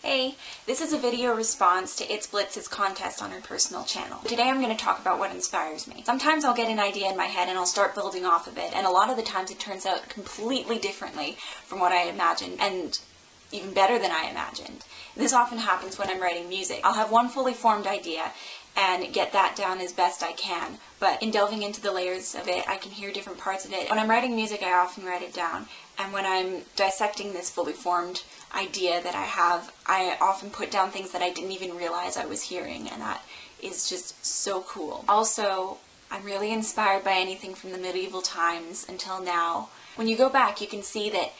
Hey, this is a video response to itsblitzz's contest on her personal channel. Today I'm going to talk about what inspires me. Sometimes I'll get an idea in my head and I'll start building off of it, and a lot of the times it turns out completely differently from what I imagined, and even better than I imagined. This often happens when I'm writing music. I'll have one fully formed idea and get that down as best I can, but in delving into the layers of it, I can hear different parts of it. When I'm writing music, I often write it down, and when I'm dissecting this fully formed idea that I have, I often put down things that I didn't even realize I was hearing, and that is just so cool. Also, I'm really inspired by anything from the medieval times until now. When you go back, you can see that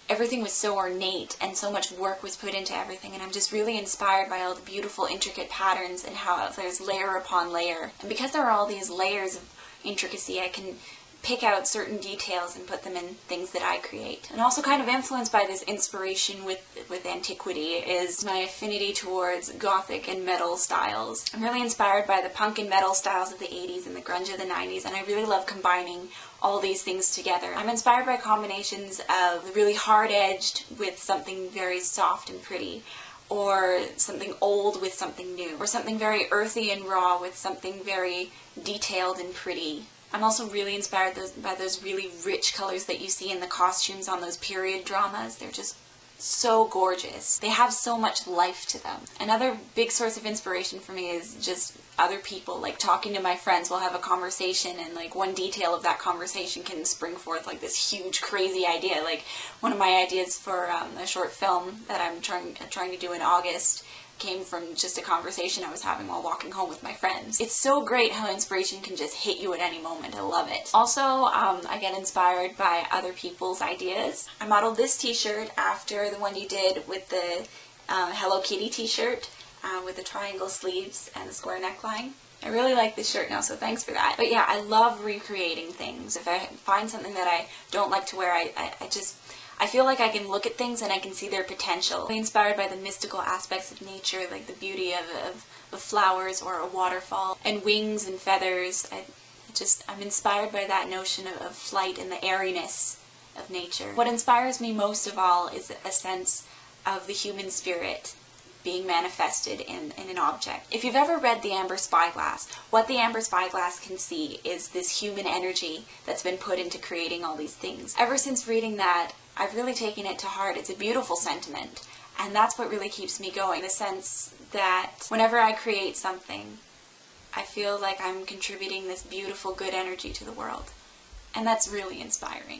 everything was so ornate and so much work was put into everything, and I'm just really inspired by all the beautiful intricate patterns and how there's layer upon layer. And because there are all these layers of intricacy, I can pick out certain details and put them in things that I create. And also kind of influenced by this inspiration with antiquity is my affinity towards gothic and metal styles. I'm really inspired by the punk and metal styles of the 80s and the grunge of the 90s, and I really love combining all these things together. I'm inspired by combinations of really hard-edged with something very soft and pretty, or something old with something new, or something very earthy and raw with something very detailed and pretty. I'm also really inspired by those really rich colors that you see in the costumes on those period dramas. They're just so gorgeous. They have so much life to them. Another big source of inspiration for me is just other people, like talking to my friends. We'll have a conversation, and like one detail of that conversation can spring forth like this huge crazy idea. Like one of my ideas for a short film that I'm trying to do in August came from just a conversation I was having while walking home with my friends. It's so great how inspiration can just hit you at any moment. I love it. Also, I get inspired by other people's ideas. I modeled this t-shirt after the one you did with the Hello Kitty t-shirt with the triangle sleeves and the square neckline. I really like this shirt now, so thanks for that. But yeah, I love recreating things. If I find something that I don't like to wear, I feel like I can look at things and I can see their potential. I'm inspired by the mystical aspects of nature, like the beauty of flowers or a waterfall, and wings and feathers. I'm inspired by that notion of flight and the airiness of nature. What inspires me most of all is a sense of the human spirit being manifested in an object. If you've ever read The Amber Spyglass, what the Amber Spyglass can see is this human energy that's been put into creating all these things. Ever since reading that, I've really taken it to heart. It's a beautiful sentiment, and that's what really keeps me going. The sense that whenever I create something, I feel like I'm contributing this beautiful, good energy to the world, and that's really inspiring.